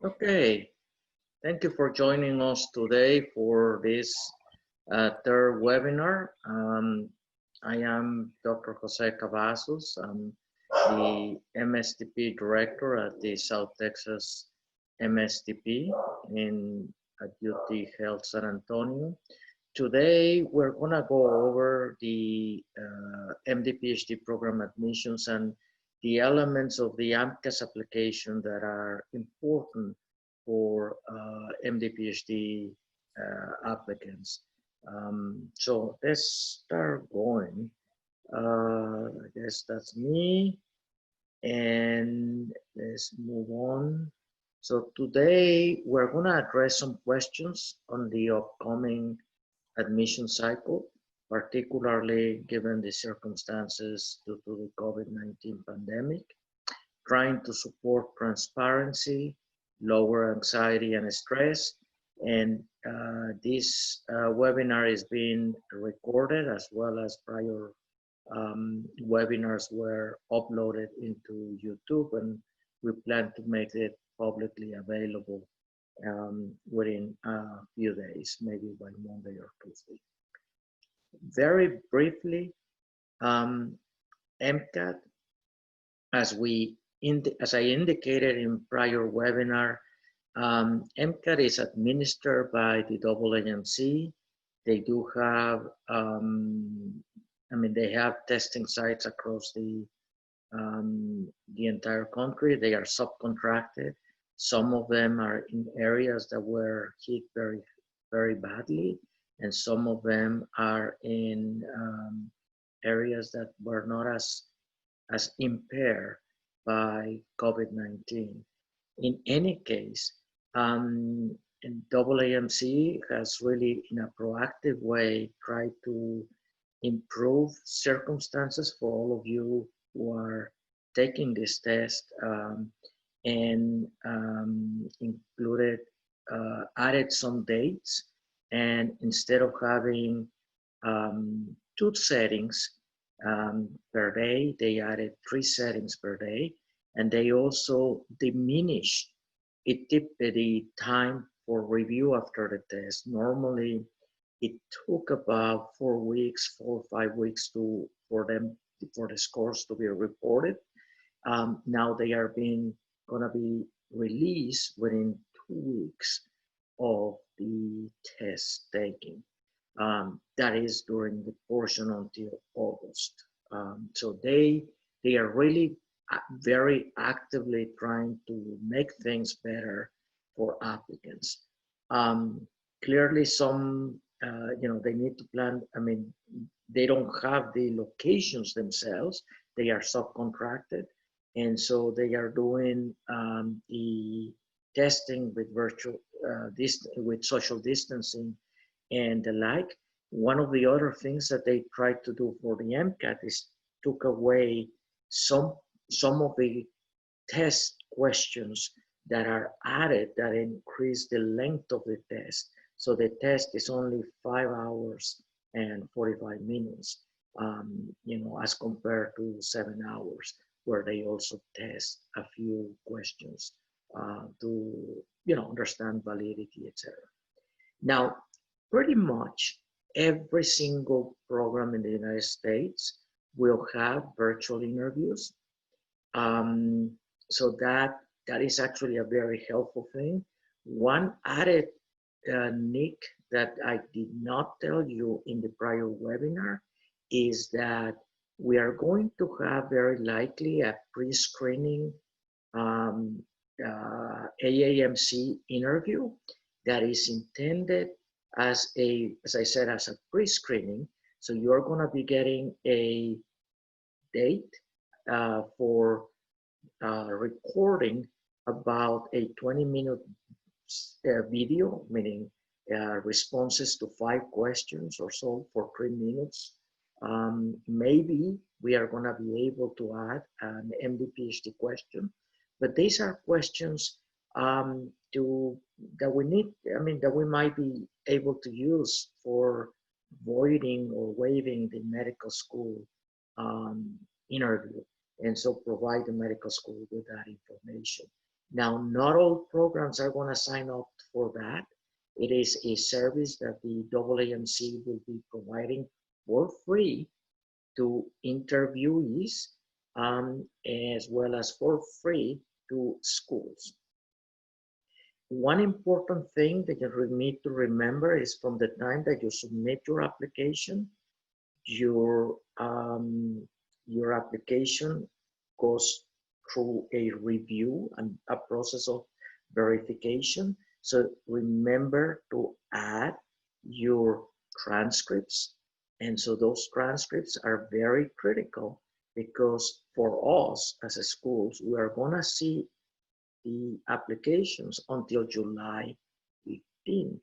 Okay, thank you for joining us today for this third webinar. I am Dr. José Cavazos. I'm the MSTP Director at the South Texas MSTP at UT Health San Antonio. Today, we're gonna go over the MD PhD program admissions and the elements of the AMCAS application that are important for MD PhD applicants. So let's start going. I guess that's me. And let's move on. So today we're gonna address some questions on the upcoming admission cycle, particularly given the circumstances due to the COVID-19 pandemic, trying to support transparency, lower anxiety and stress. And this webinar is being recorded, as well as prior webinars were uploaded into YouTube, and we plan to make it publicly available within a few days, maybe by Monday or Tuesday. Very briefly, MCAT, as I indicated in prior webinar, MCAT is administered by the AAMC. They do have, they have testing sites across the entire country. They are subcontracted. Some of them are in areas that were hit very, very badly, and some of them are in areas that were not as impaired by COVID-19. In any case, AAMC has really, in a proactive way, tried to improve circumstances for all of you who are taking this test, and included, added some dates, and instead of having 2 settings per day, they added 3 settings per day, and they also diminished the time for review after the test. Normally, it took about 4 weeks, 4 or 5 weeks for the scores to be reported. Now they are gonna be released within 2 weeks of the test taking. That is during the portion until August. So they are really very actively trying to make things better for applicants. Clearly, some they need to plan. They don't have the locations themselves. They are subcontracted, and so they are doing the testing with with social distancing and the like. One of the other things that they tried to do for the MCAT is took away some of the test questions that are added that increase the length of the test. So the test is only 5 hours and 45 minutes, as compared to 7 hours, where they also test a few questions to, understand validity, etc. Now, pretty much every single program in the United States will have virtual interviews. So that is actually a very helpful thing. One added nick that I did not tell you in the prior webinar is that we are going to have very likely a pre-screening AAMC interview that is intended as I said, as a pre-screening. So you're gonna be getting a date for recording about a 20-minute video, meaning responses to 5 questions or so for 3 minutes. Maybe we are gonna be able to add an MD PhD question, but these are questions that we might be able to use for voiding or waiving the medical school interview, and so provide the medical school with that information. Now, not all programs are going to sign up for that. It is a service that the AAMC will be providing for free to interviewees, as well as for free to schools. One important thing that you need to remember is from the time that you submit your application, your application goes through a review and a process of verification. So remember to add your transcripts. And so those transcripts are very critical because for us as a schools, we are gonna see the applications until July 15.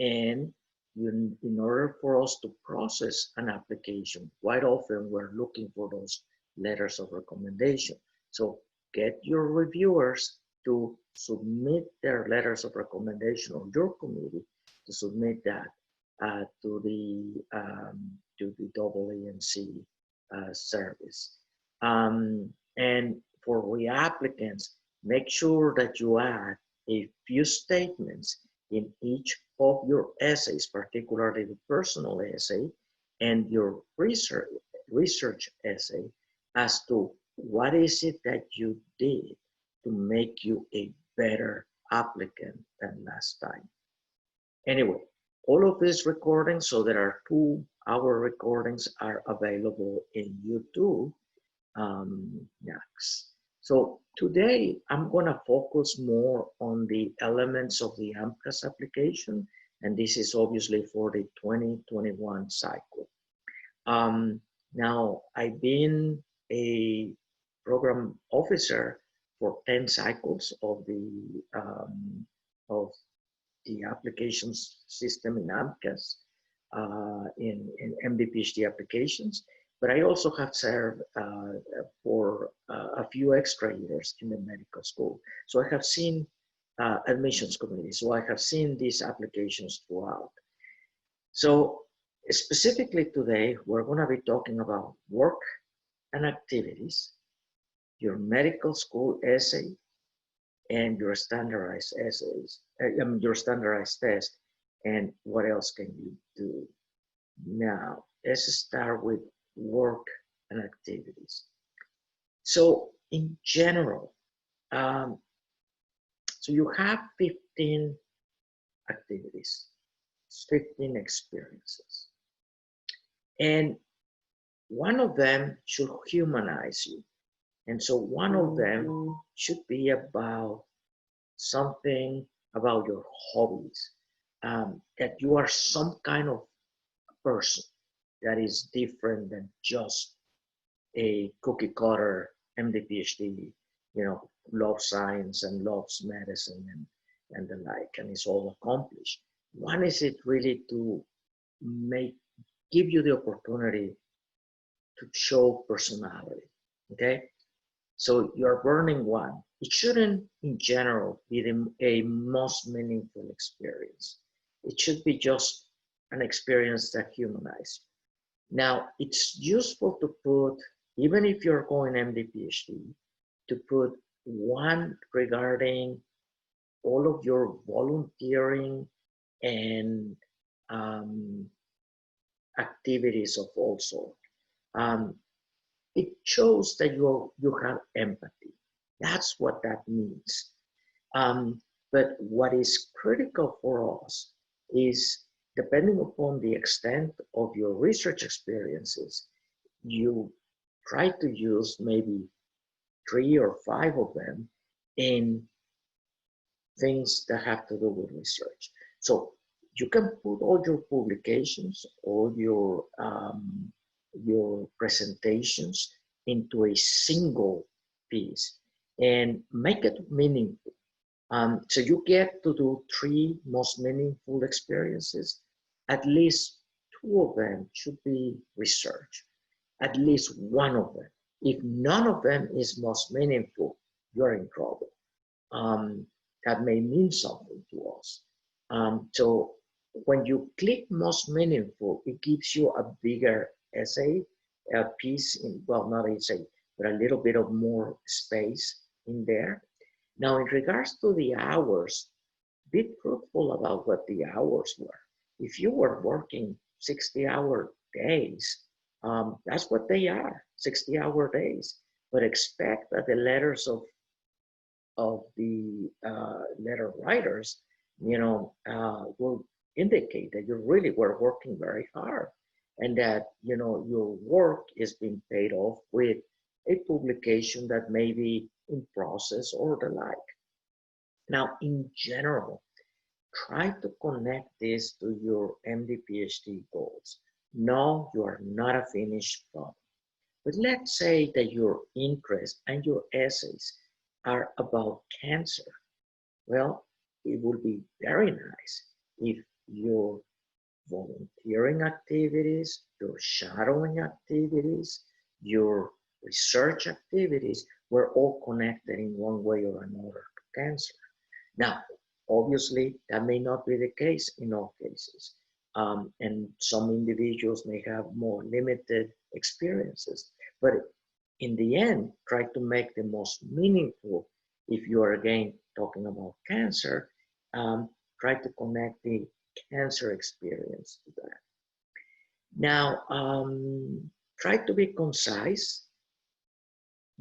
And in order for us to process an application, quite often we're looking for those letters of recommendation. So get your reviewers to submit their letters of recommendation, or your committee to submit that to the AAMC service. And for reapplicants, make sure that you add a few statements in each of your essays, particularly the personal essay and your research essay, as to what is it that you did to make you a better applicant than last time. Anyway, all of these recordings, so there are 2-hour recordings, are available in YouTube next. So today I'm going to focus more on the elements of the AMCAS application, and this is obviously for the 2021 cycle. Now, I've been a program officer for 10 cycles of the applications system in AMCAS, in MD PhD applications. But I also have served for a few extra years in the medical school. So I have seen admissions committees. So I have seen these applications throughout. So specifically today, we're going to be talking about work and activities, your medical school essay, and your standardized essays, your standardized test, and what else can you do. Now, let's start with work and activities. So in general, so you have 15 activities, 15 experiences. And one of them should humanize you. And so one of them should be about something about your hobbies, that you are some kind of person that is different than just a cookie cutter MD PhD, loves science and loves medicine and the like, and it's all accomplished. One is it really to give you the opportunity to show personality, okay? So you're burning one. It shouldn't, in general, be a most meaningful experience. It should be just an experience that humanizes you. Now, it's useful to put, even if you're going MD PhD, to put one regarding all of your volunteering and activities of all sorts. It shows that you have empathy. That's what that means. But what is critical for us is, depending upon the extent of your research experiences, you try to use maybe 3 or 5 of them in things that have to do with research. So you can put all your publications, all your presentations into a single piece and make it meaningful. So you get to do 3 most meaningful experiences. At least 2 of them should be research. At least 1 of them. If none of them is most meaningful, you're in trouble. That may mean something to us. So when you click most meaningful, it gives you a bigger essay, a piece in, well, not essay, but a little bit of more space in there. Now, in regards to the hours, be truthful about what the hours were. If you were working 60-hour days, that's what they are, 60-hour days. But expect that the letters of the letter writers, will indicate that you really were working very hard and that, your work is being paid off with a publication that may be in process or the like. Now, in general, try to connect this to your MD PhD goals. No, you are not a finished product. But let's say that your interest and your essays are about cancer. Well, it would be very nice if your volunteering activities, your shadowing activities, your research activities were all connected in one way or another to cancer. Now, obviously, that may not be the case in all cases. And some individuals may have more limited experiences. But in the end, try to make the most meaningful, if you are again talking about cancer, try to connect the cancer experience to that. Now, try to be concise.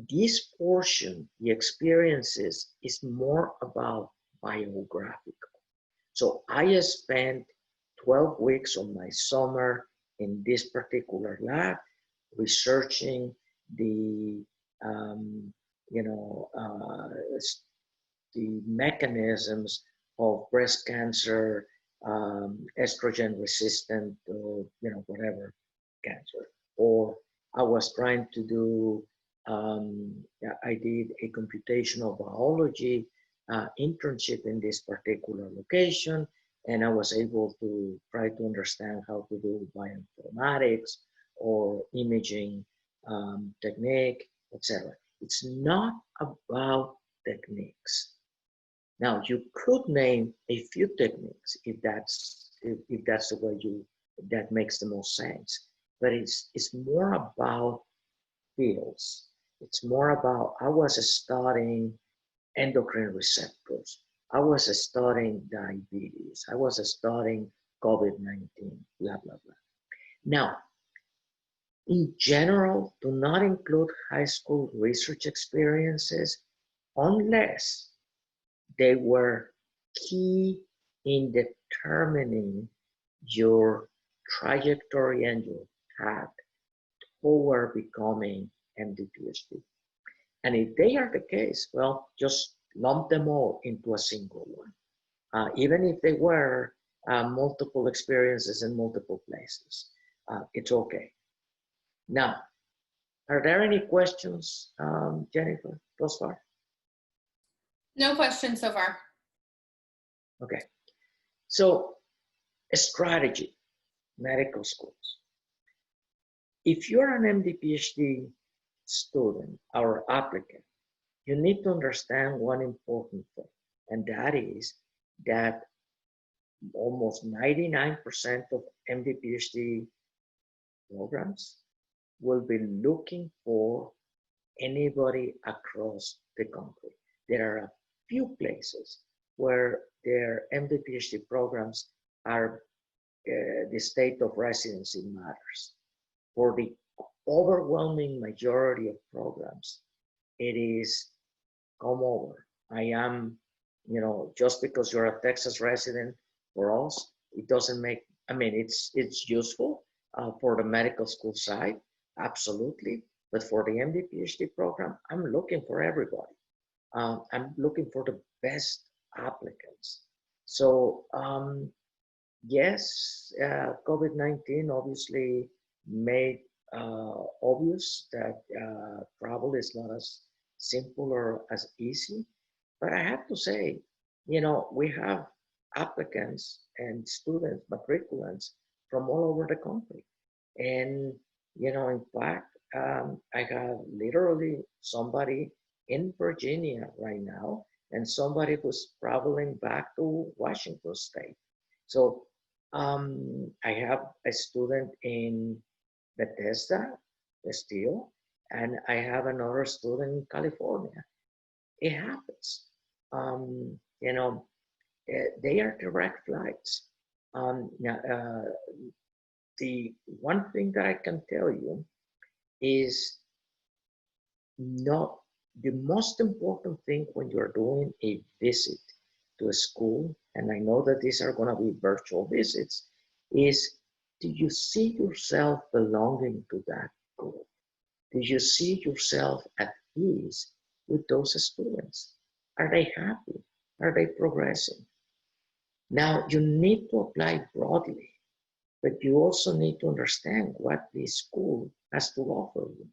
This portion, the experiences, is more about biographical. So I spent 12 weeks of my summer in this particular lab researching the, the mechanisms of breast cancer, estrogen resistant, whatever cancer. Or I was trying to do, I did a computational biology internship in this particular location, and I was able to try to understand how to do bioinformatics or imaging technique, etc. It's not about techniques. Now, you could name a few techniques if that's the way that makes the most sense. But it's more about fields. It's more about, I was studying endocrine receptors. I was studying diabetes. I was studying COVID-19, blah, blah, blah. Now, in general, do not include high school research experiences unless they were key in determining your trajectory and your path toward becoming MD PhD. And if they are the case, well, just lump them all into a single one. Even if they were multiple experiences in multiple places, it's okay. Now, are there any questions, Jennifer, thus far? No questions so far. Okay. So, a strategy, medical schools. If you're an MD PhD student or applicant, you need to understand one important thing, and that is that almost 99% of MD PhD programs will be looking for anybody across the country. There are a few places where their MD PhD programs are the state of residency matters. For the overwhelming majority of programs, it is come over. I am, just because you're a Texas resident for us, it doesn't make, it's useful for the medical school side, absolutely. But for the MD PhD program, I'm looking for everybody. I'm looking for the best applicants. So yes, COVID-19 obviously made obvious that travel is not as simple or as easy. But I have to say, we have applicants and students, matriculants from all over the country. And, in fact, I have literally somebody in Virginia right now and somebody who's traveling back to Washington State. So I have a student in Bethesda, still, and I have another student in California. It happens. you know, they are direct flights. Now, the one thing that I can tell you is not the most important thing when you're doing a visit to a school, and I know that these are going to be virtual visits, is do you see yourself belonging to that group? Do you see yourself at ease with those students? Are they happy? Are they progressing? Now, you need to apply broadly, but you also need to understand what the school has to offer you.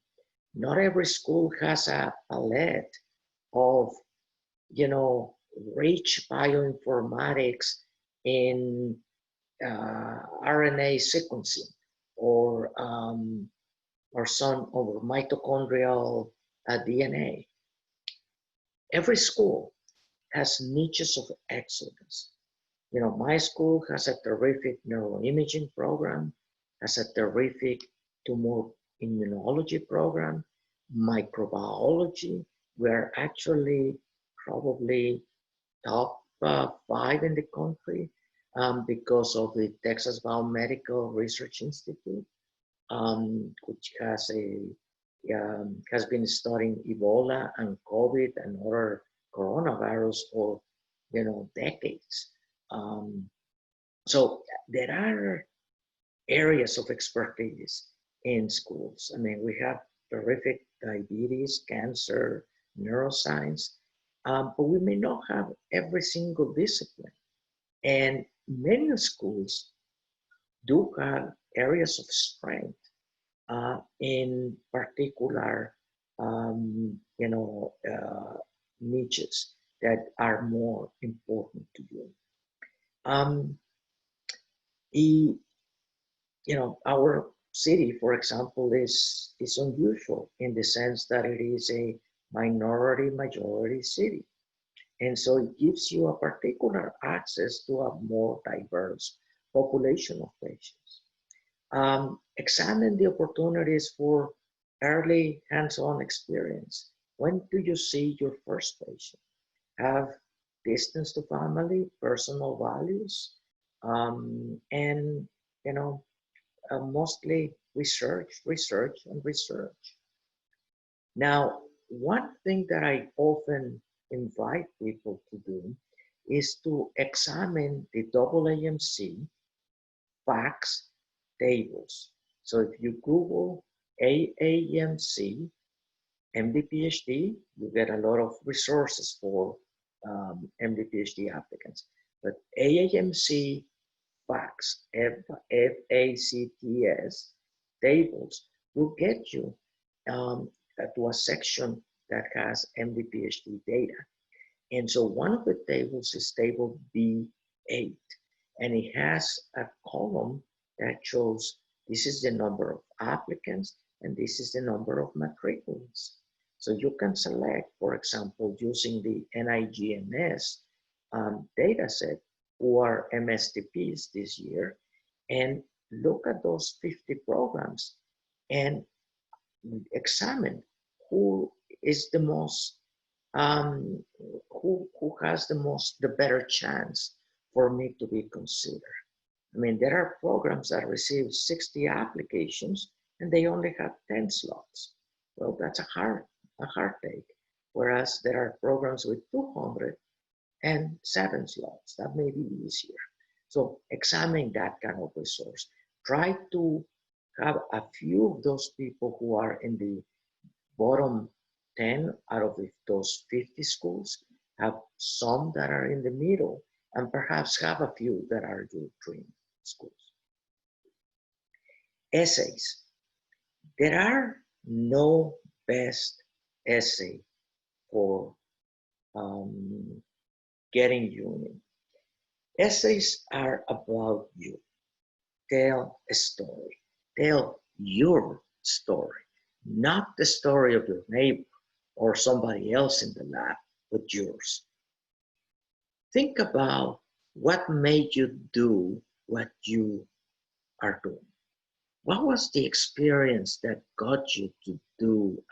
Not every school has a palette of, rich bioinformatics in RNA sequencing or some over mitochondrial DNA. Every school has niches of excellence. My school has a terrific neuroimaging program, has a terrific tumor immunology program, microbiology. We're actually probably top 5 in the country because of the Texas Biomedical Research Institute, which has been studying Ebola and COVID and other coronavirus for decades. So there are areas of expertise in schools. I mean, we have terrific diabetes, cancer, neuroscience, but we may not have every single discipline. And many schools do have areas of strength in particular, niches that are more important to you. Our city, for example, is unusual in the sense that it is a majority city. And so it gives you a particular access to a more diverse population of patients. Examine the opportunities for early hands-on experience. When do you see your first patient? Have distance to family, personal values, and mostly research. Now, one thing that I often invite people to do is to examine the AAMC facts tables. So if you Google AAMC MD PhD, you get a lot of resources for MD PhD applicants. But AAMC facts, FACTS tables will get you to a section that has MD PhD data. And so one of the tables is table B8, and it has a column that shows this is the number of applicants and this is the number of matriculants. So you can select, for example, using the NIGMS data set who are MSTPs this year, and look at those 50 programs and examine who is the most, who has the better chance for me to be considered. I mean, there are programs that receive 60 applications and they only have 10 slots. Well, that's a hard take. Whereas there are programs with 207 slots. That may be easier. So examine that kind of resource. Try to have a few of those people who are in the bottom 10 out of those 50 schools, have some that are in the middle, and perhaps have a few that are your dream schools. Essays. There are no best essay for getting union. Essays are about you. Tell a story. Tell your story, not the story of your neighbor or somebody else in the lab, but yours. Think about what made you do what you are doing. What was the experience that got you to do,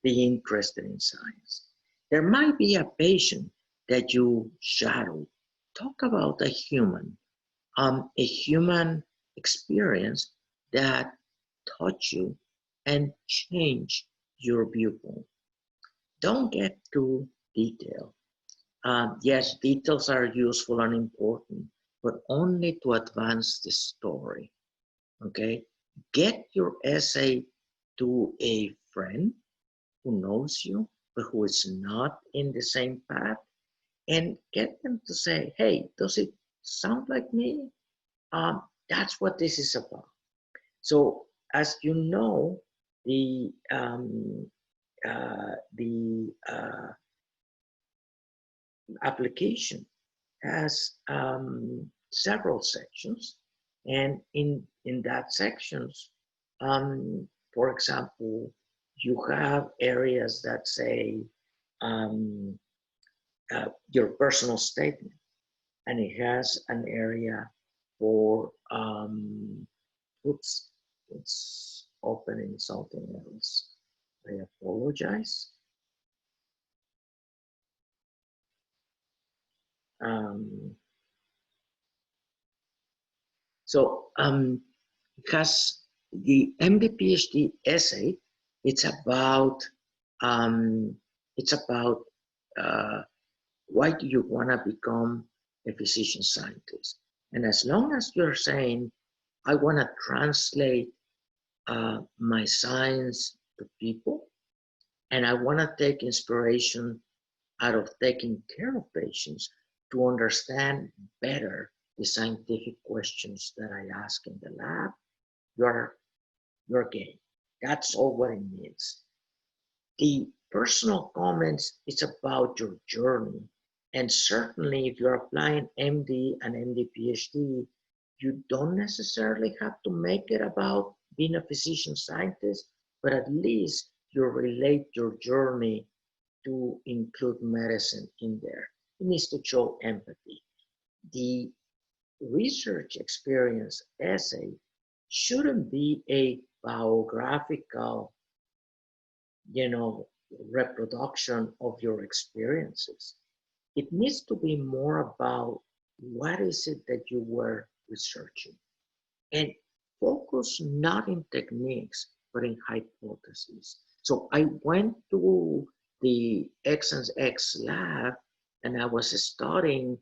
be interested in science? There might be a patient that you shadow. Talk about a human experience that taught you and changed your viewpoint. Don't get too detailed. Yes, details are useful and important, but only to advance the story. Okay? Get your essay to a friend who knows you, but who is not in the same path, and get them to say, hey, does it sound like me? That's what this is about. So, as you know, the application has several sections, and in that sections, for example, you have areas that say your personal statement, and it has an area for oops, it's opening something else. I apologize. So has the MD PhD essay. It's about why do you want to become a physician scientist? And as long as you're saying, I want to translate my science to people, and I want to take inspiration out of taking care of patients to understand better the scientific questions that I ask in the lab, you're game. That's all what it means. The personal comments is about your journey. And certainly if you're applying MD and MD PhD, you don't necessarily have to make it about being a physician scientist, but at least you relate your journey to include medicine in there. It needs to show empathy. The research experience essay shouldn't be a biographical, reproduction of your experiences. It needs to be more about what is it that you were researching, and focus not in techniques, but in hypotheses. So I went to the X and X lab, and I was studying,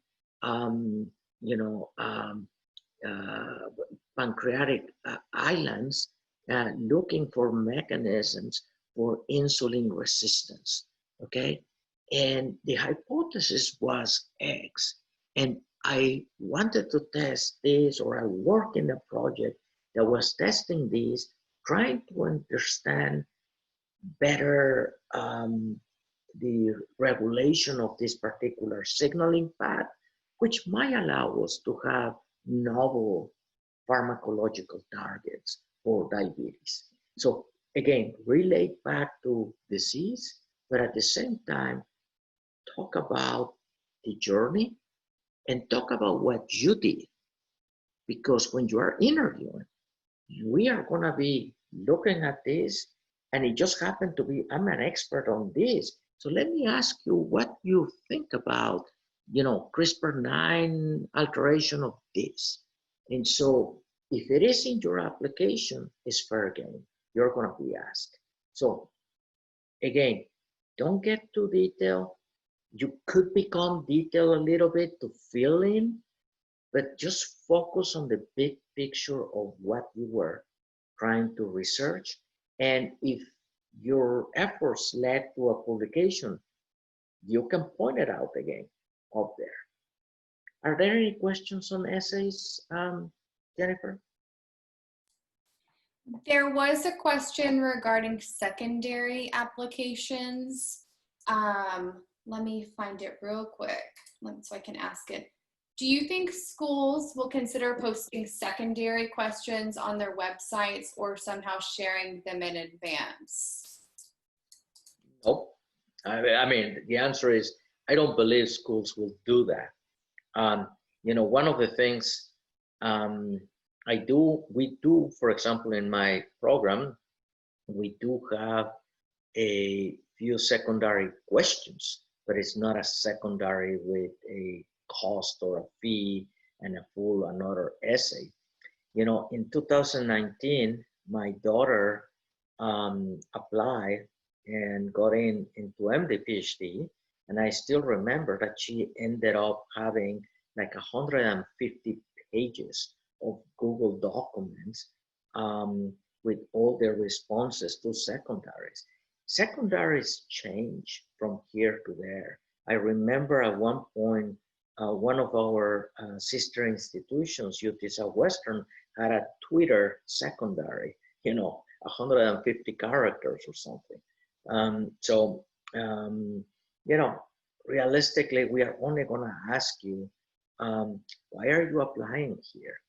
pancreatic islands, looking for mechanisms for insulin resistance, okay? And the hypothesis was X. And I wanted to test this, or I worked in a project that was testing this, trying to understand better the regulation of this particular signaling path, which might allow us to have novel pharmacological targets for diabetes. So again, relate back to disease, but at the same time, talk about the journey and talk about what you did. Because when you are interviewing, we are going to be looking at this, and it just happened to be, I'm an expert on this. So let me ask you what you think about, CRISPR-9 alteration of this. And so if it is in your application, it's fair game. You're going to be asked. So again, don't get too detailed. You could become detailed a little bit to fill in, but just focus on the big picture of what you were trying to research. And if your efforts led to a publication, you can point it out again up there. Are there any questions on essays, Jennifer? There was a question regarding secondary applications. Let me find it real quick so I can ask it. Do you think schools will consider posting secondary questions on their websites or somehow sharing them in advance? Nope. I mean, the answer is, I don't believe schools will do that. One of the things we do, for example, in my program, we do have a few secondary questions, but it's not a secondary with a cost or a fee and a full another essay. You know, in 2019, my daughter applied and got into MD PhD, and I still remember that she ended up having like 150 pages of Google documents with all their responses to secondaries. Secondaries change from here to there. I remember at one point, one of our sister institutions, UT Southwestern, had a Twitter secondary, 150 characters or something. So, realistically, we are only going to ask you, why are you applying here?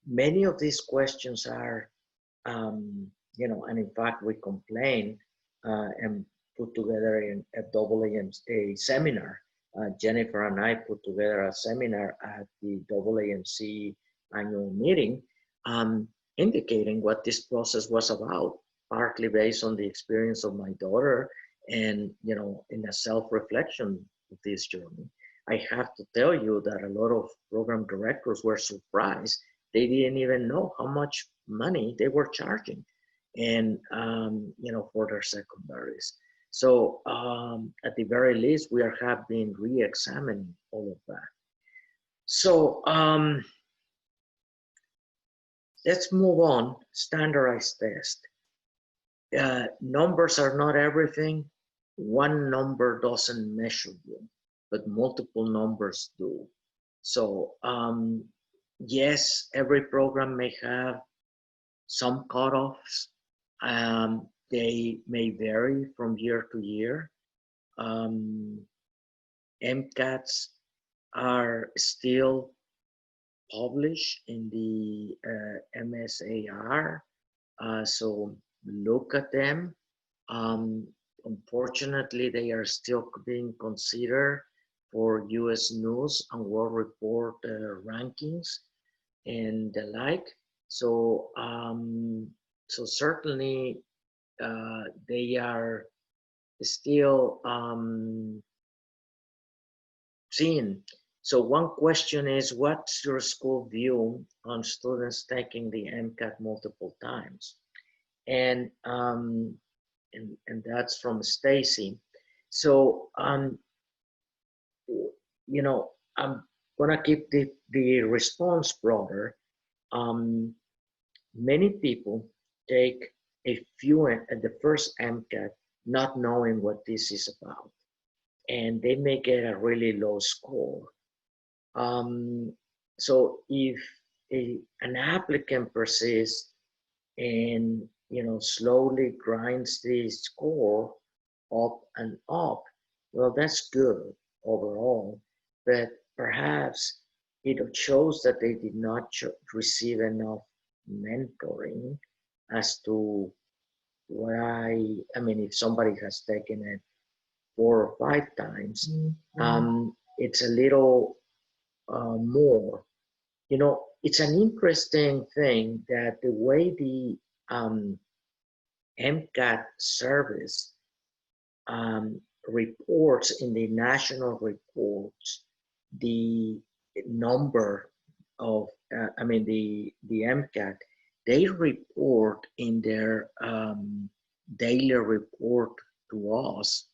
Many of these questions are, and in fact, we complain and put together in a AAMC seminar. Jennifer and I put together a seminar at the AAMC annual meeting, indicating what this process was about, partly based on the experience of my daughter and, in a self-reflection of this journey. I have to tell you that a lot of program directors were surprised. They didn't even know how much money they were charging and, for their secondaries. So at the very least, we have been re-examining all of that. So let's move on. Standardized test. Numbers are not everything. One number doesn't measure you, but multiple numbers do. So yes, every program may have some cutoffs. They may vary from year to year. MCATs are still published in the MSAR, so look at them. Unfortunately, they are still being considered for US News and World Report rankings and the like. So, so certainly they are still seen. So one question is, what's your school view on students taking the MCAT multiple times? And that's from Stacy. So I'm gonna keep the response broader. Many people take a few at the first MCAT, not knowing what this is about, and they may get a really low score. So if an applicant persists and slowly grinds the score up and up, well, that's good overall, but perhaps it shows that they did not receive enough mentoring as to why. I mean, if somebody has taken it 4 or 5 times, it's a little more. It's an interesting thing that the way the MCAT service reports in the national reports the number of, the MCAT, they report in their daily report to us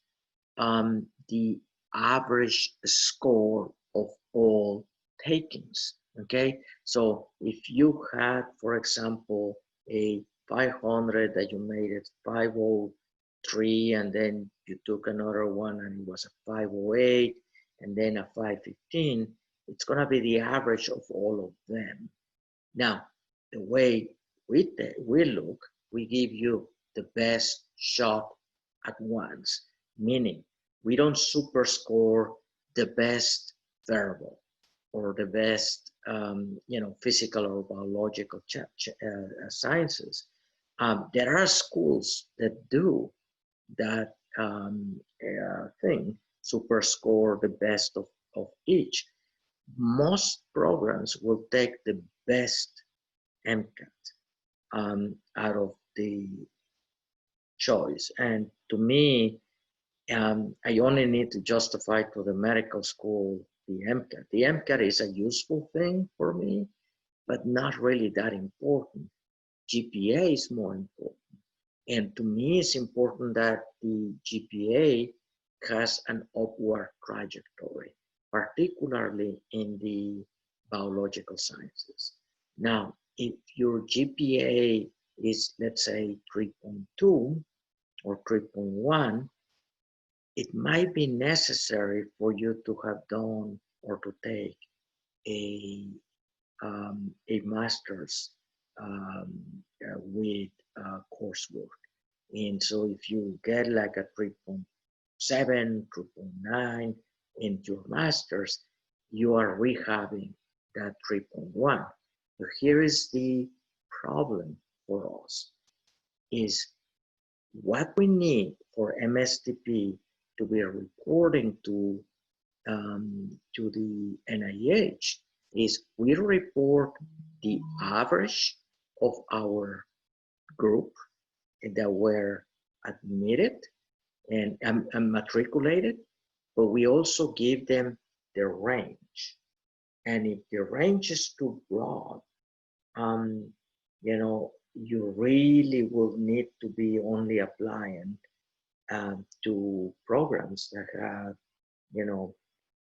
the average score of all takings. Okay, so if you had, for example, a 500 that you made it 503, and then you took another one and it was a 508, and then a 515, it's going to be the average of all of them. Now, the way we look, we give you the best shot at once, meaning we don't super score the best variable or the best physical or biological sciences. There are schools that do that thing, super score the best of each. Most programs will take the best MCAT out of the choice. And to me, I only need to justify to the medical school the MCAT. The MCAT is a useful thing for me, but not really that important. GPA is more important. And to me, it's important that the GPA has an upward trajectory, particularly in the biological sciences. Now, if your GPA is, let's say, 3.2 or 3.1, it might be necessary for you to have done or to take a master's with coursework. And so if you get like a 3.7, 3.9 in your master's, you are rehabbing that 3.1. But here is the problem for us, is what we need for MSTP to be reporting to the NIH is we report the average of our group that were admitted and matriculated, but we also give them the range. And if the range is too broad, you know, you really will need to be only applying to programs that have, you know,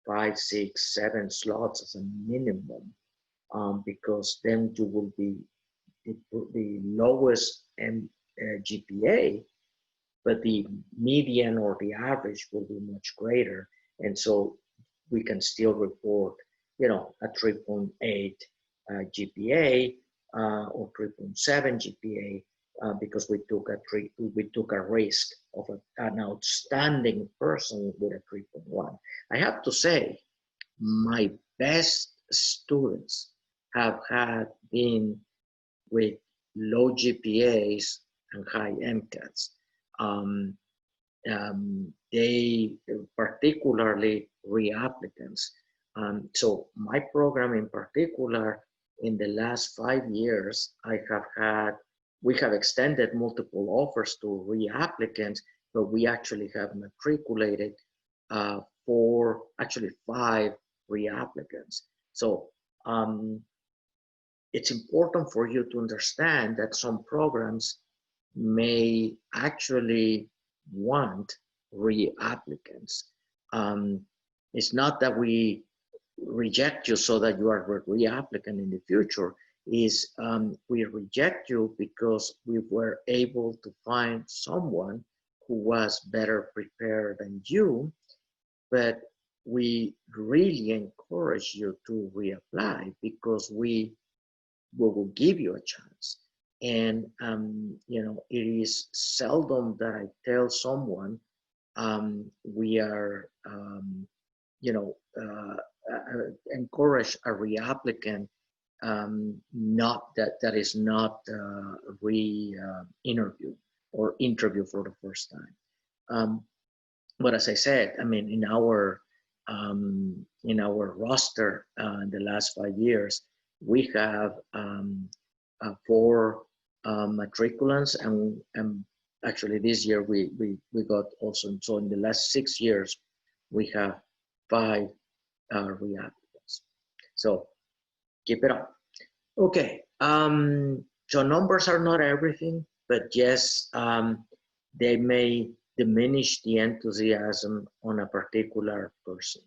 5, 6, 7 slots as a minimum, because then you will be the lowest GPA, but the median or the average will be much greater. And so we can still report, you know, a 3.8 GPA or 3.7 GPA because we took a risk of an outstanding person with a 3.1. I have to say, my best students have been with low GPAs and high MCATs. They particularly reapplicants. So my program in particular, in the last 5 years, we have extended multiple offers to reapplicants, but we actually have matriculated 5 reapplicants. So it's important for you to understand that some programs may actually want reapplicants. It's not that we reject you so that you are a reapplicant in the future. We reject you because we were able to find someone who was better prepared than you, but we really encourage you to reapply because we will give you a chance. And you know, it is seldom that I tell someone we are you know, encourage a reapplicant not that is not re-interview or interview for the first time. But as I said, I mean, in our roster in the last 5 years, we have 4 matriculants, and actually this year we got also, so in the last 6 years, we have 5 reapplicants. So keep it up. Okay, so numbers are not everything, but yes, they may diminish the enthusiasm on a particular person.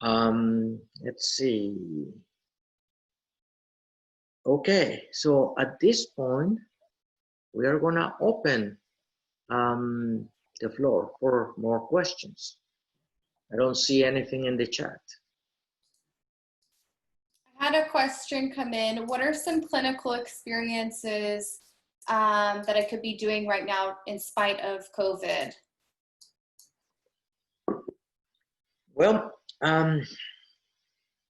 Let's see. Okay, so at this point, we are gonna open the floor for more questions. I don't see anything in the chat. I had a question come in. What are some clinical experiences that I could be doing right now in spite of COVID? Well,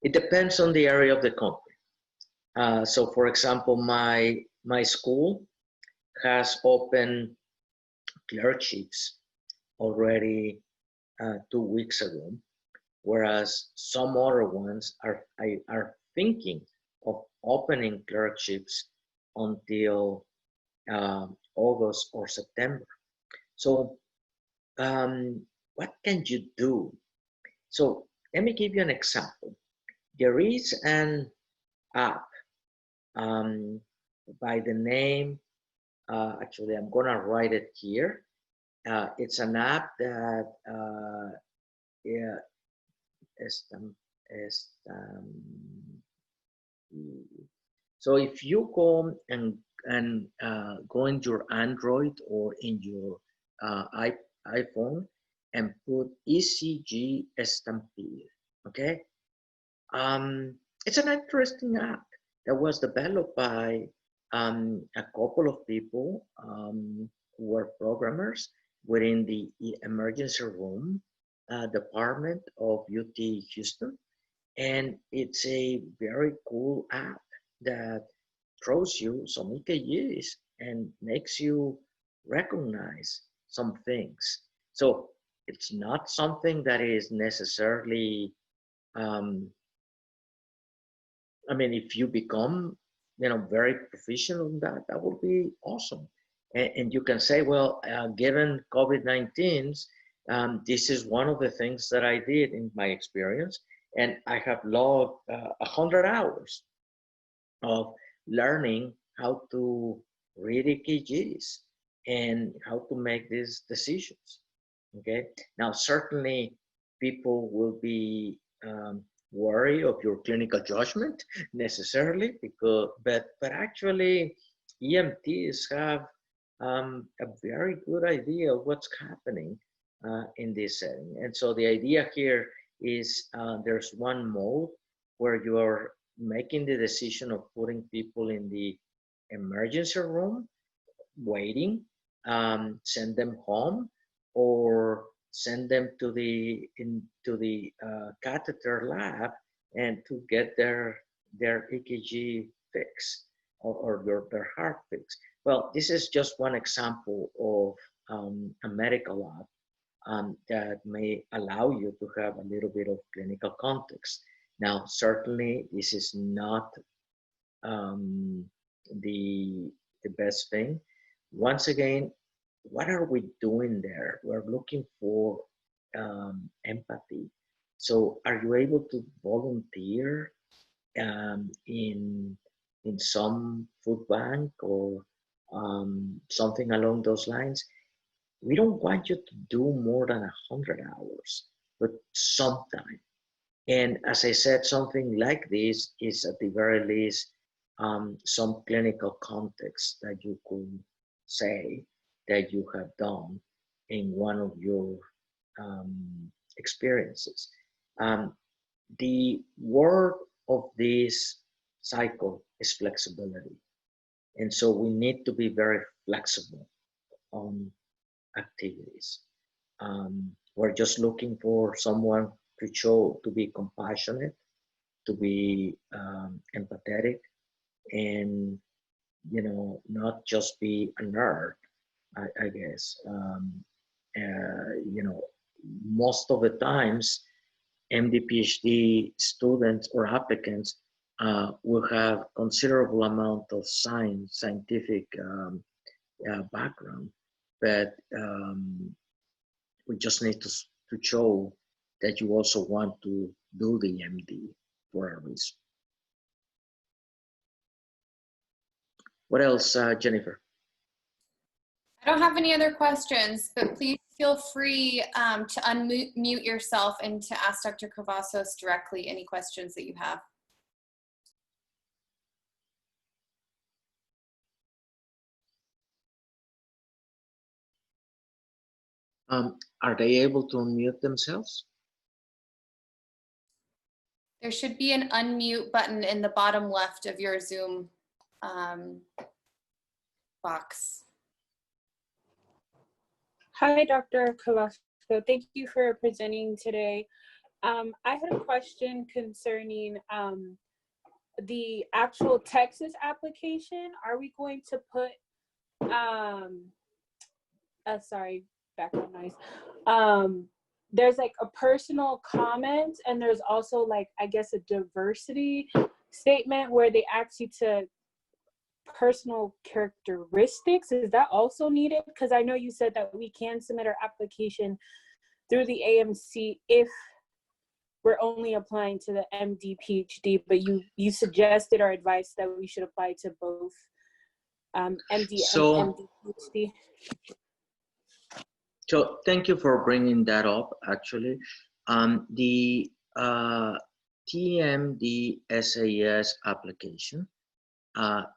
it depends on the area of the country. So for example, my school has opened clerkships already 2 weeks ago, whereas some other ones are thinking of opening clerkships until August or September. So what can you do? So let me give you an example. There is an app by the name, actually, I'm going to write it here. It's an app that, yeah, is, so if you go and go in your Android or in your iPhone and put ECG Stampede, okay? It's an interesting app that was developed by a couple of people who were programmers within the emergency room department of UT Houston. And it's a very cool app that throws you some EKGs and makes you recognize some things. So it's not something that is necessarily, I mean, if you become, very professional in that, that would be awesome. And you can say, well, given COVID-19, this is one of the things that I did in my experience, and I have logged 100 hours of learning how to read EKGs and how to make these decisions. Okay. Now, certainly, people will be worried of your clinical judgment necessarily, but actually, EMTs have a very good idea of what's happening in this setting. And so the idea here is there's one mode where you are making the decision of putting people in the emergency room, waiting, send them home, or send them to the catheter lab and to get their EKG fix or their heart fix. Well, this is just one example of a medical app that may allow you to have a little bit of clinical context. Now, certainly, this is not the best thing. Once again, what are we doing there? We're looking for empathy. So, are you able to volunteer in some food bank or something along those lines? We don't want you to do more than 100 hours, but sometime. And as I said, something like this is at the very least some clinical context that you could say that you have done in one of your experiences. The word of this cycle is flexibility. And so we need to be very flexible on activities. We're just looking for someone to be compassionate, to be empathetic, and not just be a nerd. I guess most of the times MD PhD students or applicants will have considerable amount of scientific background, but we just need to show that you also want to do the MD for a reason. What else, Jennifer? I don't have any other questions, but please feel free to unmute yourself and to ask Dr. Cavazos directly any questions that you have. Are they able to unmute themselves? There should be an unmute button in the bottom left of your Zoom box. Hi, Dr. Cavazos. Thank you for presenting today. I had a question concerning the actual Texas application. Are we going to put, sorry, background noise. There's like a personal comment, and there's also like, I guess, a diversity statement where they ask you to personal characteristics. Is that also needed? Because I know you said that we can submit our application through the AMC if we're only applying to the MD, PhD, but you suggested or advised that we should apply to both MD So, and MD, PhD. So thank you for bringing that up, actually. The TMD SAS application,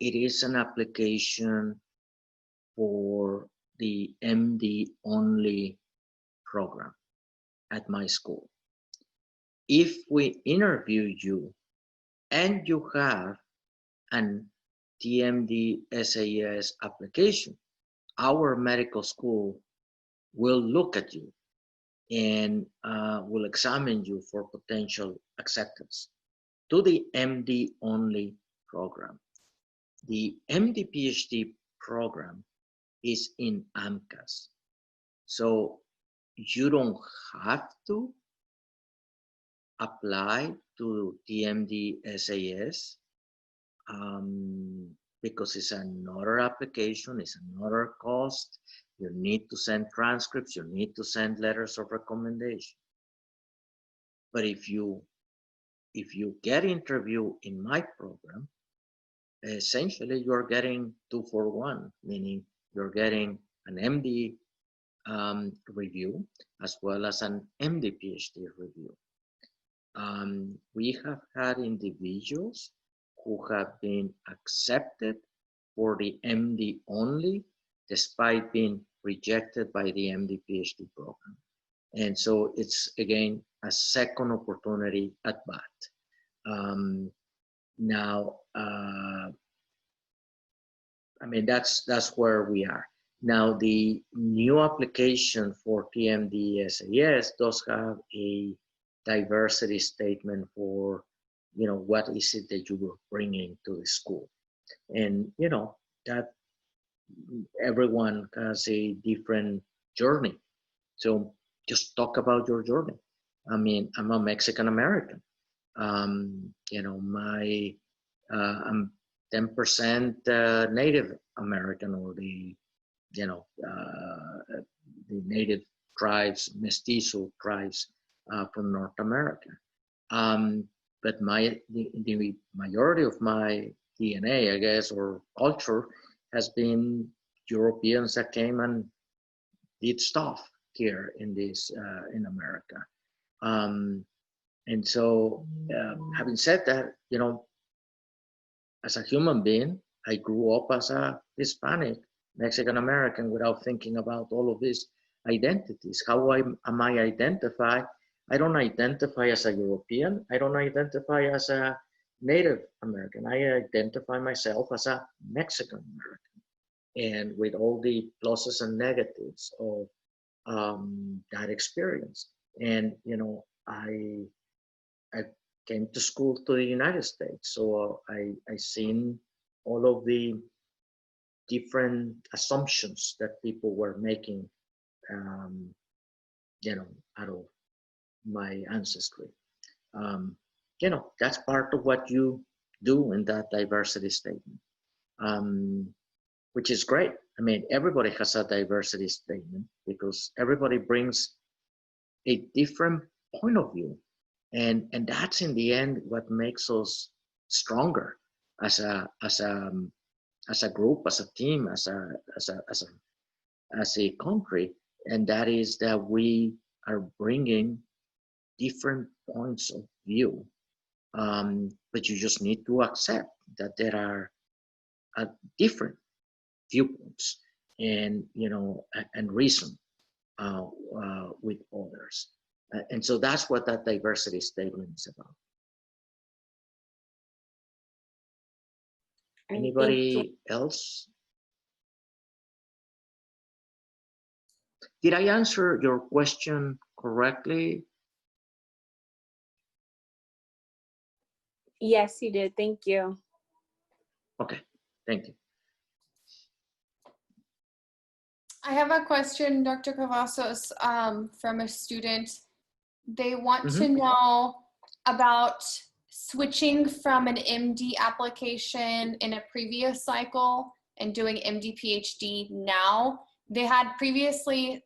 it is an application for the MD only program at my school. If we interview you and you have an TMD SAS application, our medical school will look at you and will examine you for potential acceptance to the MD only program. The MD PhD program is in AMCAS. So you don't have to apply to TMD SAS because it's another application, it's another cost. You need to send transcripts, you need to send letters of recommendation. But if you get interviewed in my program, essentially you're getting 2 for 1, meaning you're getting an MD review as well as an MD PhD review. We have had individuals who have been accepted for the MD only despite being rejected by the MD PhD program. And so it's, again, a second opportunity at bat. Now, I mean, that's where we are. Now, the new application for TMD SAS does have a diversity statement for, you know, what is it that you were bringing to the school. And, you know, that everyone has a different journey. So just talk about your journey. I mean, I'm a Mexican American. You know, I'm 10% Native American, or the, you know, the native tribes, mestizo tribes from North America. But the majority of my DNA, I guess, or culture, has been Europeans that came and did stuff here in this in America. And so, having said that, you know, as a human being, I grew up as a Hispanic Mexican American without thinking about all of these identities. How am I identified? I don't identify as a European. I don't identify as a Native American. I identify myself as a Mexican American, and with all the pluses and negatives of that experience. And, you know, I came to school to the United States, so I seen all of the different assumptions that people were making, you know, out of my ancestry. You know, that's part of what you do in that diversity statement, which is great. I mean, everybody has a diversity statement because everybody brings a different point of view. And that's in the end what makes us stronger as a group, as a team, as a country. And that is that we are bringing different points of view, but you just need to accept that there are different viewpoints, and, you know, and reason with others. And so that's what that diversity statement is about. Anybody else? Did I answer your question correctly? Yes, you did. Thank you. Okay, thank you. I have a question, Dr. Cavazos, from a student. They want to know about switching from an MD application in a previous cycle and doing MD PhD now. They had previously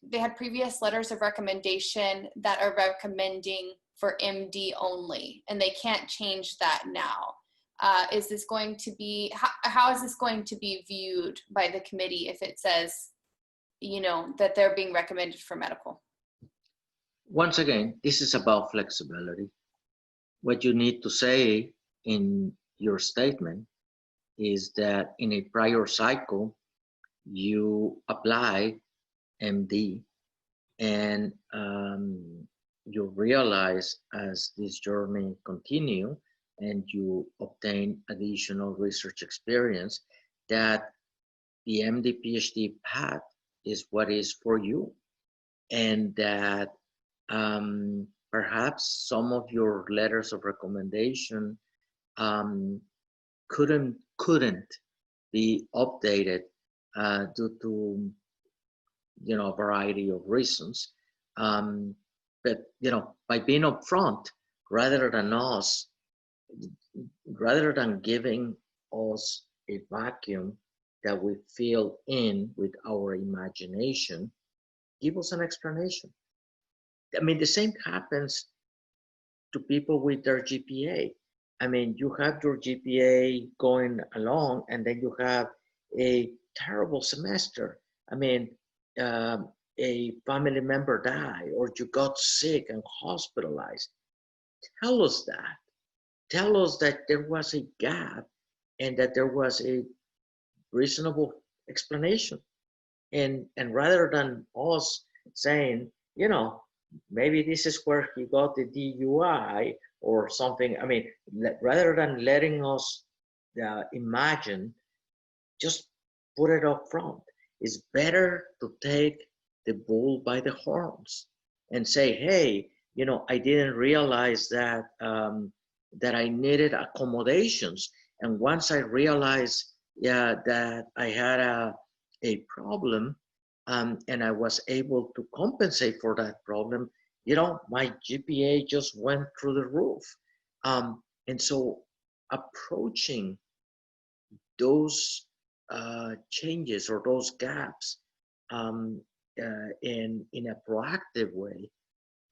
they had previous letters of recommendation that are recommending for MD only, and they can't change that now. Is this going to be, how is this going to be viewed by the committee if it says, you know, that they're being recommended for medical? Once again, this is about flexibility. What you need to say in your statement is that in a prior cycle, you apply MD, and you realize as this journey continue and you obtain additional research experience that the MD PhD path is what is for you, and that perhaps some of your letters of recommendation couldn't be updated due to, you know, a variety of reasons. But, you know, by being upfront, rather than giving us a vacuum that we fill in with our imagination, give us an explanation. I mean, the same happens to people with their GPA. I mean, you have your GPA going along, and then you have a terrible semester. I mean, a family member died, or you got sick and hospitalized. Tell us that. Tell us that there was a gap and that there was a reasonable explanation. And rather than us saying, you know, maybe this is where he got the DUI or something. I mean, rather than letting us imagine, just put it up front. It's better to take the bull by the horns and say, hey, you know, I didn't realize that that I needed accommodations. And once I realized, yeah, that I had a problem, and I was able to compensate for that problem, you know, my GPA just went through the roof. And so approaching those changes or those gaps in a proactive way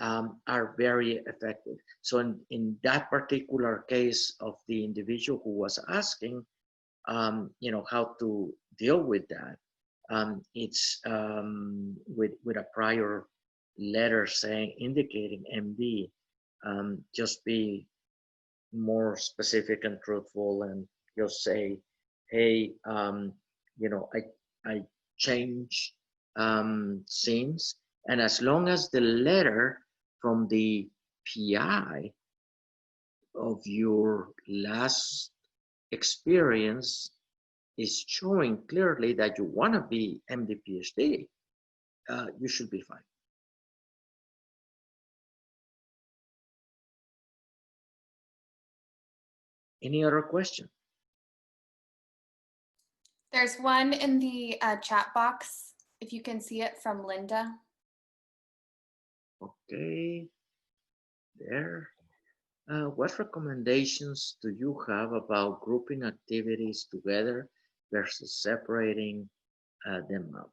are very effective. So in that particular case of the individual who was asking, you know, how to deal with that, it's with a prior letter saying, indicating MD, just be more specific and truthful and just say, hey, you know, I change scenes, and as long as the letter from the PI of your last experience is showing clearly that you want to be MD PhD, you should be fine. Any other question? There's one in the chat box, if you can see it, from Linda. Okay, there. What recommendations do you have about grouping activities together versus separating them out?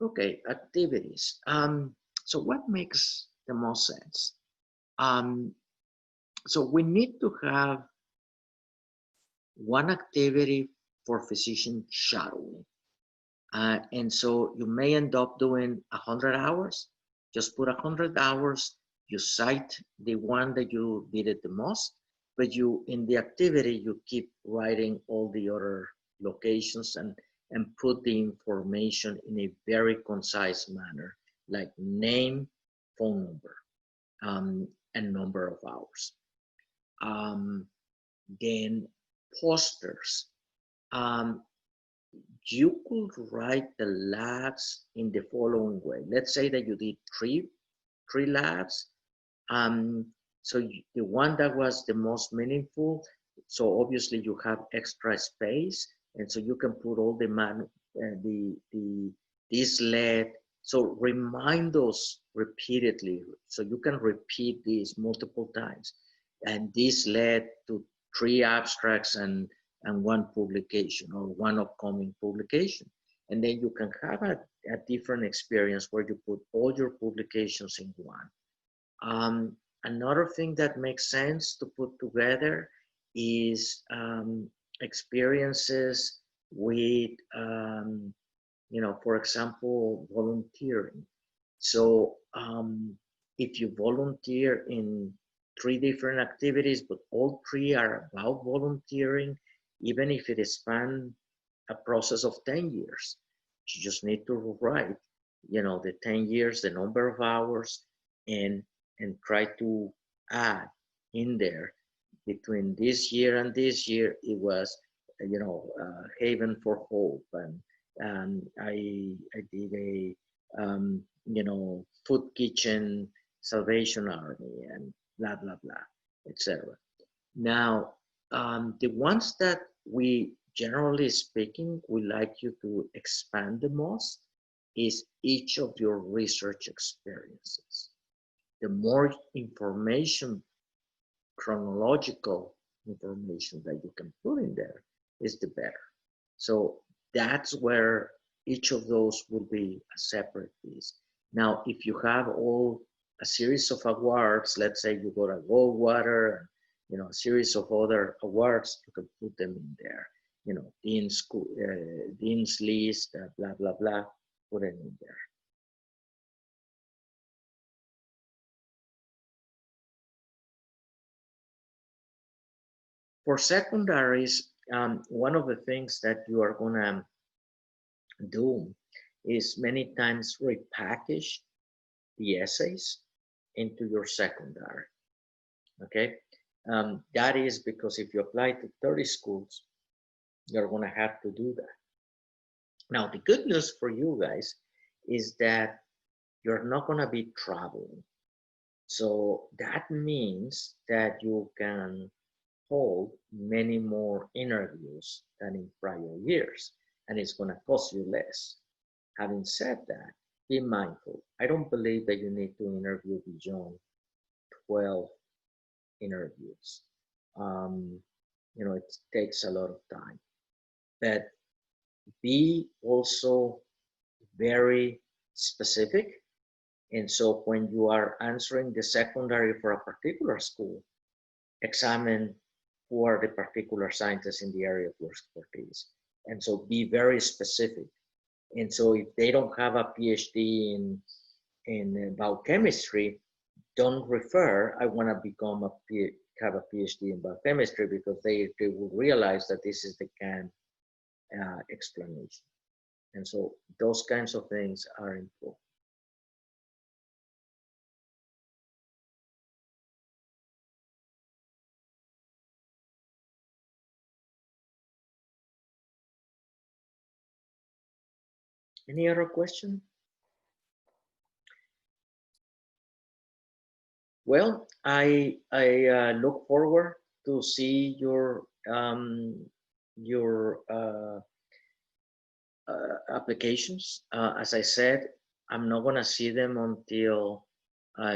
Okay, activities. So what makes the most sense? So we need to have one activity for physician shadowing. And so you may end up doing 100 hours. Just put 100 hours. You cite the one that you did it the most, but you, in the activity, you keep writing all the other locations and put the information in a very concise manner, like name, phone number, and number of hours. Then posters. You could write the labs in the following way. Let's say that you did three labs. So the one that was the most meaningful, so obviously you have extra space, and so you can put all this led. So remind those repeatedly, so you can repeat these multiple times. And this led to 3 abstracts and one publication or one upcoming publication. And then you can have a different experience where you put all your publications in one. Another thing that makes sense to put together is experiences with, for example, volunteering. So if you volunteer in 3 different activities, but all 3 are about volunteering, even if it spans a process of 10 years, you just need to write, the 10 years, the number of hours, and try to add in there between this year and this year, it was, Haven for Hope, and I did a, food kitchen, Salvation Army, and blah, blah, blah, etc. Now, the ones that we, generally speaking, we like you to expand the most is each of your research experiences. The more information, chronological information that you can put in there is the better. So that's where each of those will be a separate piece. Now, if you have a series of awards, let's say you got a Goldwater, a series of other awards, you can put them in there. Dean's list, blah, blah, blah, put it in there. For secondaries, one of the things that you are gonna do is many times repackage the essays into your secondary, okay? That is because if you apply to 30 schools, you're gonna have to do that. Now, the good news for you guys is that you're not gonna be traveling. So that means that you can hold many more interviews than in prior years, and it's going to cost you less. Having said that, be mindful. I don't believe that you need to interview beyond 12 interviews. It takes a lot of time, but be also very specific. And so when you are answering the secondary for a particular school, examine who are the particular scientists in the area of your expertise. And so be very specific. And so if they don't have a PhD in biochemistry, don't refer, I want to have a PhD in biochemistry, because they will realize that this is the canned explanation. And so those kinds of things are important. Any other question? Well, I look forward to see your applications. As I said, I'm not gonna see them until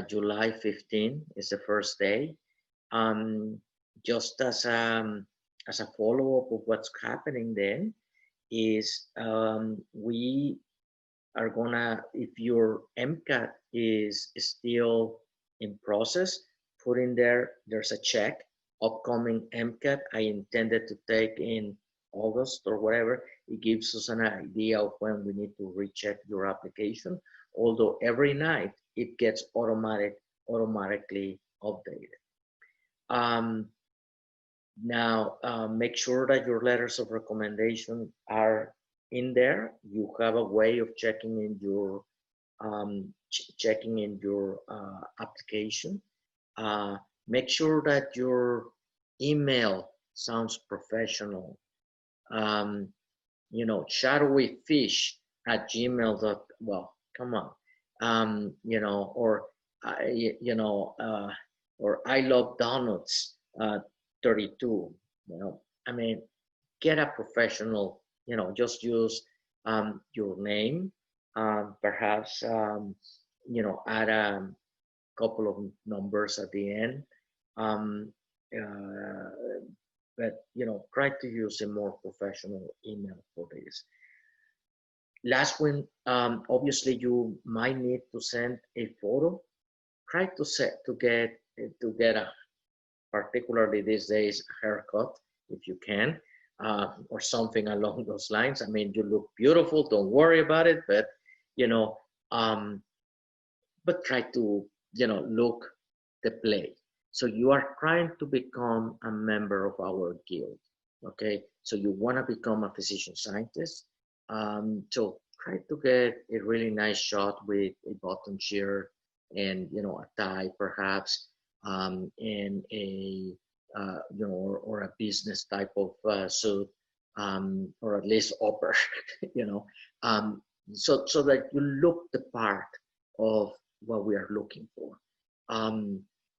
July 15 is the first day. Just as a follow-up of what's happening then is we are gonna, if your MCAT is still in process, put in there's a check, upcoming MCAT I intended to take in August or whatever. It gives us an idea of when we need to recheck your application, although every night it gets automatically updated. Now, make sure that your letters of recommendation are in there. You have a way of checking in your application. Make sure that your email sounds professional. shadowyfish@gmail.com. Well, come on. Or I love donuts 32. I mean, get a professional. Just use your name. Perhaps add a couple of numbers at the end. But try to use a more professional email for this. last one, obviously you might need to send a photo. Try to get a, particularly these days, a haircut if you can, or something along those lines. I mean, you look beautiful. Don't worry about it, but you know, but try to look the play. So you are trying to become a member of our guild. Okay, so you want to become a physician scientist. So try to get a really nice shot with a button shirt and a tie perhaps, and a or a business type of suit, or at least upper, you know, so that you look the part of what we are looking for.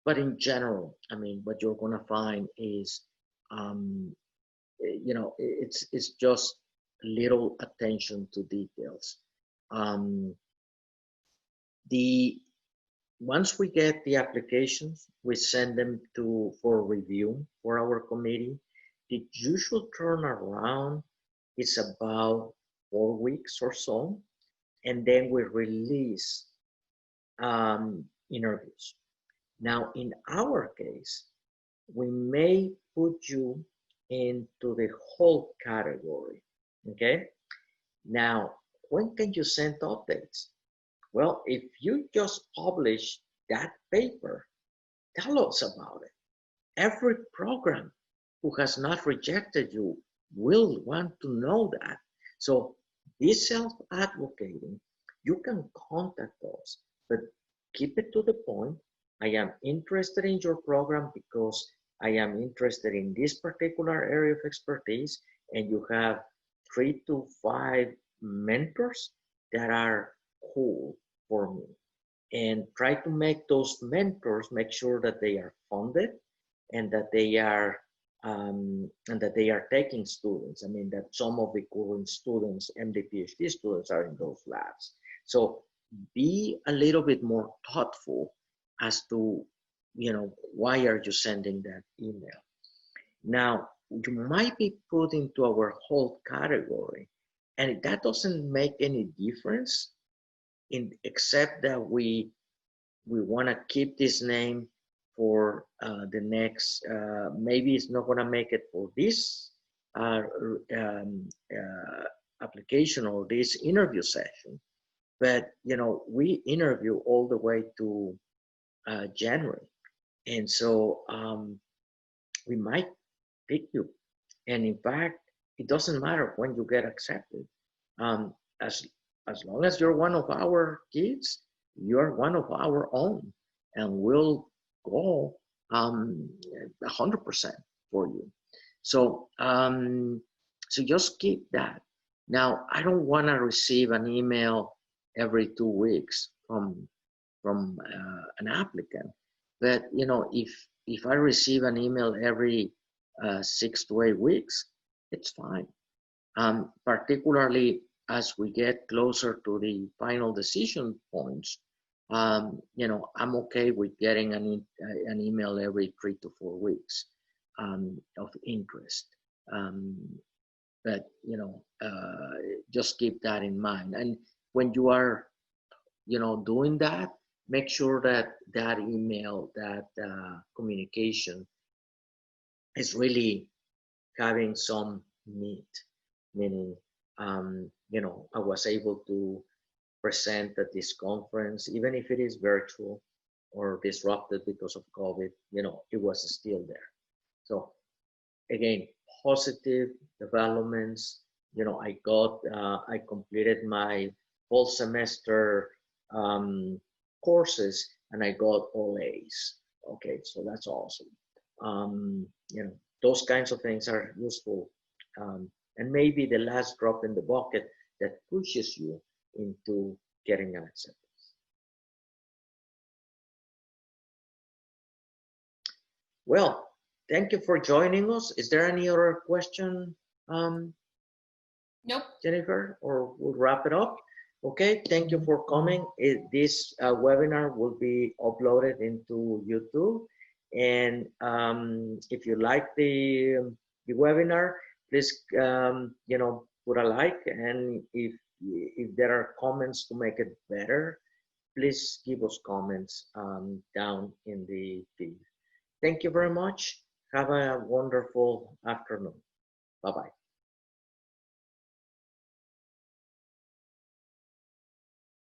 But in general, I mean, what you're gonna find is, it's just little attention to details. The Once we get the applications, we send them for review for our committee. The usual turnaround is about 4 weeks or so, and then we release interviews. Now, in our case, we may put you into the whole category, okay? Now, when can you send updates? Well, if you just publish that paper, tell us about it. Every program who has not rejected you will want to know that. So be self-advocating. You can contact us, but keep it to the point. I am interested in your program because I am interested in this particular area of expertise, and you have 3 to 5 mentors that are cool for me. And try to make those mentors, make sure that they are funded and that they are taking students. I mean, that some of the current students, MD, PhD students, are in those labs. So be a little bit more thoughtful as to, why are you sending that email? Now, you might be put into our whole category, and that doesn't make any difference, except that we want to keep this name for the next, maybe it's not going to make it for this application or this interview session, but we interview all the way to January, and so we might pick you. And in fact, it doesn't matter when you get accepted. As long as you're one of our kids, you're one of our own, and we'll go 100% for you. So so just keep that. Now, I don't want to receive an email every 2 weeks from an applicant, but if I receive an email every 6 to 8 weeks, it's fine. Particularly as we get closer to the final decision points, I'm okay with getting an email every 3 to 4 weeks of interest. But just keep that in mind. And when you are, doing that, make sure that email, that communication is really having some meat, meaning, I was able to present at this conference, even if it is virtual or disrupted because of COVID, it was still there. So again, positive developments. I completed my fall semester courses, and I got all A's. Okay, so that's awesome. Those kinds of things are useful. And maybe the last drop in the bucket that pushes you into getting an acceptance. Well, thank you for joining us. Is there any other question, Nope. Jennifer, or we'll wrap it up? Okay, thank you for coming. This webinar will be uploaded into YouTube. And if you like the webinar, please, put a like. And if if there are comments to make it better, please give us comments down in the feed. Thank you very much. Have a wonderful afternoon. Bye-bye.